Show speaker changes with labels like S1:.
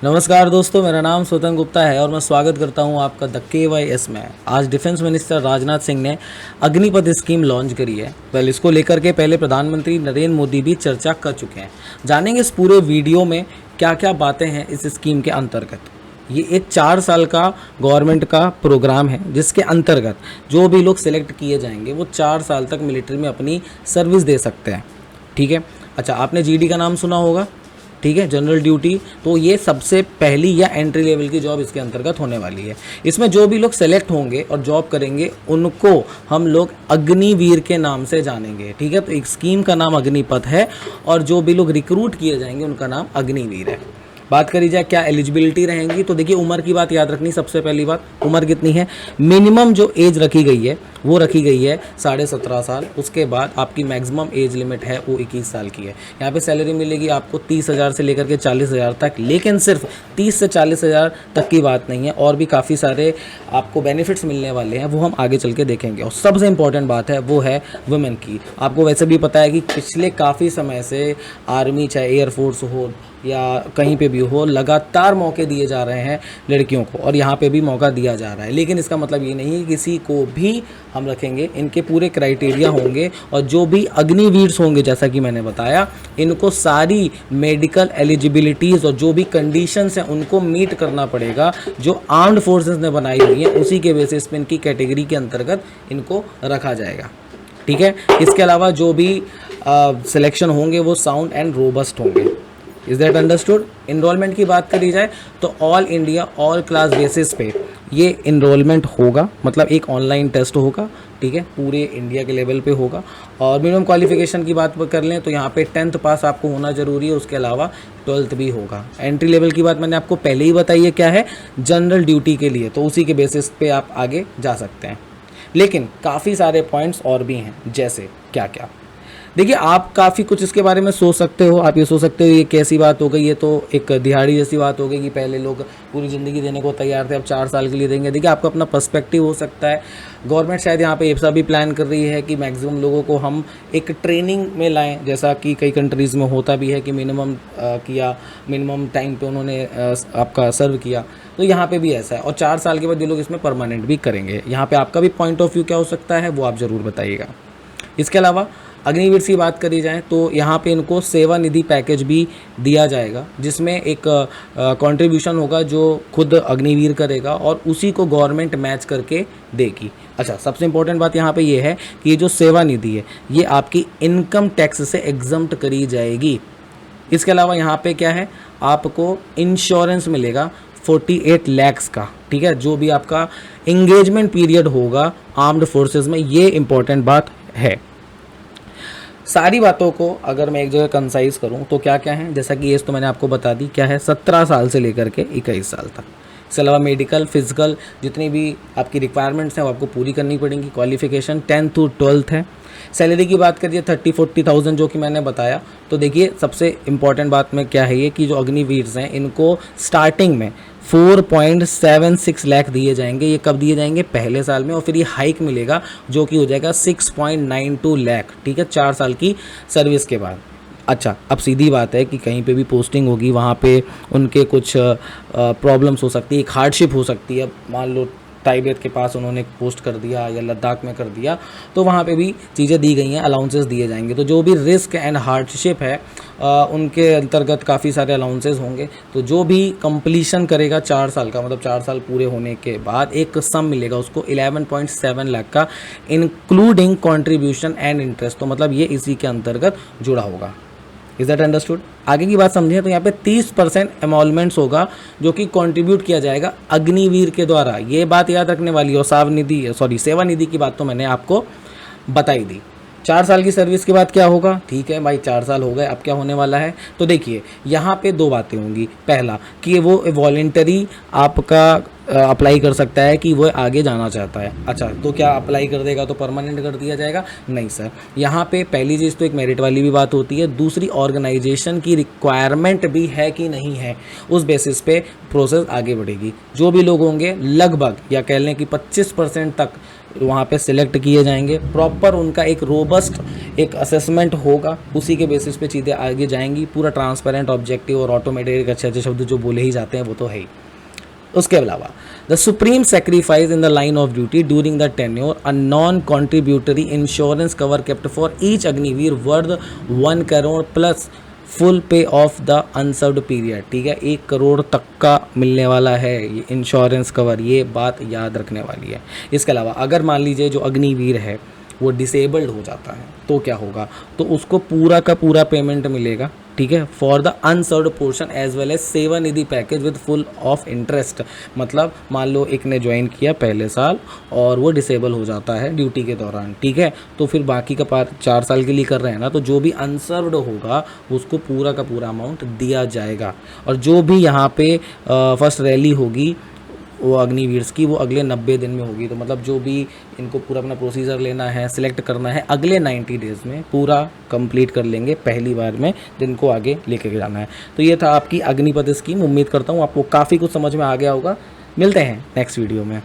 S1: नमस्कार दोस्तों, मेरा नाम स्वतंत्र गुप्ता है और मैं स्वागत करता हूं आपका द KYS में। आज डिफेंस मिनिस्टर राजनाथ सिंह ने अग्निपथ स्कीम लॉन्च करी है। इसको लेकर के पहले प्रधानमंत्री नरेंद्र मोदी भी चर्चा कर चुके हैं। जानेंगे इस पूरे वीडियो में क्या क्या बातें हैं इस स्कीम के अंतर्गत। ये एक 4 साल का गवर्नमेंट का प्रोग्राम है जिसके अंतर्गत जो भी लोग सिलेक्ट किए जाएंगे वो 4 साल तक मिलिट्री में अपनी सर्विस दे सकते हैं। ठीक है। अच्छा, आपने GD का नाम सुना होगा, ठीक है, जनरल ड्यूटी। तो ये सबसे पहली या एंट्री लेवल की जॉब इसके अंतर्गत होने वाली है। इसमें जो भी लोग सेलेक्ट होंगे और जॉब करेंगे उनको हम लोग अग्निवीर के नाम से जानेंगे। ठीक है, तो एक स्कीम का नाम अग्निपथ है और जो भी लोग रिक्रूट किए जाएंगे उनका नाम अग्निवीर है। बात करी जाए क्या एलिजिबिलिटी रहेंगी, तो देखिए उम्र की बात याद रखनी। सबसे पहली बात, उम्र कितनी है? मिनिमम जो एज रखी गई है वो रखी गई है 17.5 साल। उसके बाद आपकी मैक्सिमम एज लिमिट है वो 21 साल की है। यहाँ पे सैलरी मिलेगी आपको 30,000 से लेकर के 40,000 तक, लेकिन सिर्फ 30 से 40,000 तक की बात नहीं है, और भी काफ़ी सारे आपको बेनिफिट्स मिलने वाले हैं, वो हम आगे चल के देखेंगे। और सबसे इंपॉर्टेंट बात है वो है वुमेन की। आपको वैसे भी पता है कि पिछले काफ़ी समय से आर्मी, चाहे एयरफोर्स हो या कहीं पे भी हो, लगातार मौके दिए जा रहे हैं लड़कियों को, और यहाँ पे भी मौका दिया जा रहा है। लेकिन इसका मतलब ये नहीं है किसी को भी हम रखेंगे। इनके पूरे क्राइटेरिया होंगे और जो भी अग्निवीर्स होंगे, जैसा कि मैंने बताया, इनको सारी मेडिकल एलिजिबिलिटीज़ और जो भी कंडीशंस हैं उनको मीट करना पड़ेगा जो आर्म्ड फोर्सेस ने बनाई हुई हैं। उसी के बेसिस पे इनकी कैटेगरी के अंतर्गत इनको रखा जाएगा। ठीक है। इसके अलावा जो भी सिलेक्शन होंगे वो साउंड एंड रोबस्ट होंगे। Is that understood? इनरोलमेंट की बात करी जाए तो all India all class basis पे ये इनरोलमेंट होगा, मतलब एक ऑनलाइन टेस्ट होगा। ठीक है, पूरे इंडिया के लेवल पे होगा। और मिनिमम क्वालिफिकेशन की बात कर लें तो यहाँ पे 10th पास आपको होना ज़रूरी है, उसके अलावा 12th भी होगा। एंट्री लेवल की बात मैंने आपको पहले ही बताई है क्या है, जनरल ड्यूटी के लिए, तो उसी के बेसिस पे आप आगे जा सकते हैं। लेकिन काफ़ी सारे पॉइंट्स और भी हैं, जैसे क्या क्या। देखिए, आप काफ़ी कुछ इसके बारे में सोच सकते हो। आप ये सोच सकते हो ये कैसी बात हो गई, ये तो एक दिहाड़ी जैसी बात हो गई कि पहले लोग पूरी ज़िंदगी देने को तैयार थे, अब 4 साल के लिए देंगे। देखिए, आपका अपना पर्सपेक्टिव हो सकता है। गवर्नमेंट शायद यहाँ पे ऐसा भी प्लान कर रही है कि मैक्सिमम लोगों को हम एक ट्रेनिंग में लाएं, जैसा कि कई कंट्रीज़ में होता भी है कि मिनिमम टाइम पे उन्होंने आपका सर्व किया। तो यहाँ पे भी ऐसा है, और 4 साल के बाद ये लोग इसमें परमानेंट भी करेंगे। यहाँ पे आपका भी पॉइंट ऑफ व्यू क्या हो सकता है वो आप ज़रूर बताइएगा। इसके अलावा अग्निवीर की बात करी जाए तो यहाँ पे इनको सेवा निधि पैकेज भी दिया जाएगा, जिसमें एक कंट्रीब्यूशन होगा जो खुद अग्निवीर करेगा और उसी को गवर्नमेंट मैच करके देगी। अच्छा, सबसे इम्पोर्टेंट बात यहाँ पे ये है कि ये जो सेवा निधि है ये आपकी इनकम टैक्स से एग्जम्प्ट करी जाएगी। इसके अलावा यहाँ पे क्या है, आपको इंश्योरेंस मिलेगा 48 लाख का। ठीक है, जो भी आपका इंगेजमेंट पीरियड होगा आर्म्ड फोर्सेस में, ये इंपॉर्टेंट बात है। सारी बातों को अगर मैं एक जगह कंसाइज करूं तो क्या क्या है, जैसा कि एज तो मैंने आपको बता दी क्या है, 17 साल से लेकर के 21 साल तक। इसके अलावा मेडिकल, फिजिकल, जितनी भी आपकी रिक्वायरमेंट्स हैं वो आपको पूरी करनी पड़ेंगी। क्वालिफिकेशन 10th to 12th है। सैलरी की बात करिए 30-40,000 जो कि मैंने बताया। तो देखिए, सबसे इम्पॉर्टेंट बात में क्या है ये कि जो अग्निवीर्स हैं इनको स्टार्टिंग में 4.76 लाख दिए जाएंगे। ये कब दिए जाएंगे? पहले साल में, और फिर ये हाइक मिलेगा जो कि हो जाएगा 6.92 लाख। ठीक है, 4 साल की सर्विस के बाद। अच्छा, अब सीधी बात है कि कहीं पे भी पोस्टिंग होगी वहाँ पे उनके कुछ प्रॉब्लम्स हो सकती है, एक हार्डशिप हो सकती है। मान लो टाइबेट के पास उन्होंने पोस्ट कर दिया या लद्दाख में कर दिया, तो वहाँ पे भी चीज़ें दी गई हैं, अलाउंसेस दिए जाएंगे। तो जो भी रिस्क एंड हार्डशिप है उनके अंतर्गत काफ़ी सारे अलाउंसेस होंगे। तो जो भी कंप्लीशन करेगा 4 साल का, मतलब 4 साल पूरे होने के बाद एक सम मिलेगा उसको 11.7 लाख का, इंक्लूडिंग कॉन्ट्रीब्यूशन एंड इंटरेस्ट। तो मतलब ये इसी के अंतर्गत जुड़ा होगा। Is that understood? आगे की बात समझिए तो यहाँ पे 30% एमोलमेंट्स होगा जो कि कंट्रीब्यूट किया जाएगा अग्निवीर के द्वारा। ये बात याद रखने वाली। और सेवा निधि की बात तो मैंने आपको बताई दी। 4 साल की सर्विस के बाद क्या होगा? ठीक है भाई, 4 साल हो गए, अब क्या होने वाला है? तो देखिए, यहाँ पे 2 बातें होंगी। पहला कि वो वॉलेंटरी आपका अप्लाई कर सकता है कि वो आगे जाना चाहता है। अच्छा, तो क्या अप्लाई कर देगा तो परमानेंट कर दिया जाएगा? नहीं सर। यहाँ पे पहली चीज़ तो एक मेरिट वाली भी बात होती है, दूसरी ऑर्गेनाइजेशन की रिक्वायरमेंट भी है कि नहीं है, उस बेसिस पे प्रोसेस आगे बढ़ेगी। जो भी लोग होंगे लगभग या कह लें कि 25% तक वहाँ पे सिलेक्ट किए जाएंगे। प्रॉपर उनका एक रोबस्ट एक असेसमेंट होगा, उसी के बेसिस पे चीज़ें आगे जाएंगी। पूरा ट्रांसपेरेंट, ऑब्जेक्टिव और ऑटोमेटेड, अच्छे अच्छे शब्द जो बोले ही जाते हैं वो तो है ही। उसके अलावा the supreme sacrifice in the line of duty during the tenure a non contributory insurance cover kept for each Agniveer worth 1 crore plus full पे ऑफ द अनसर्व्ड पीरियड। ठीक है, 1 करोड़ तक का मिलने वाला है ये इंश्योरेंस कवर, ये बात याद रखने वाली है। इसके अलावा अगर मान लीजिए जो अग्निवीर है वो डिसेबल्ड हो जाता है तो क्या होगा, तो उसको पूरा का पूरा पेमेंट मिलेगा। ठीक है, for the unserved portion as well as Sevanidhi package with full of interest. मतलब मान लो एक ने ज्वाइन किया पहले साल और वो डिसेबल हो जाता है ड्यूटी के दौरान, ठीक है, तो फिर बाकी का 4 साल के लिए कर रहे हैं ना, तो जो भी अनसर्व्ड होगा उसको पूरा का पूरा अमाउंट दिया जाएगा। और जो भी यहाँ पे फर्स्ट रैली होगी वो अग्निवीर्स की, वो अगले 90 दिन में होगी। तो मतलब जो भी इनको पूरा अपना प्रोसीजर लेना है, सिलेक्ट करना है, अगले 90 डेज़ में पूरा कंप्लीट कर लेंगे पहली बार में, जिनको आगे लेके जाना है। तो ये था आपकी अग्निपथ स्कीम। उम्मीद करता हूँ आपको काफ़ी कुछ समझ में आ गया होगा। मिलते हैं नेक्स्ट वीडियो में।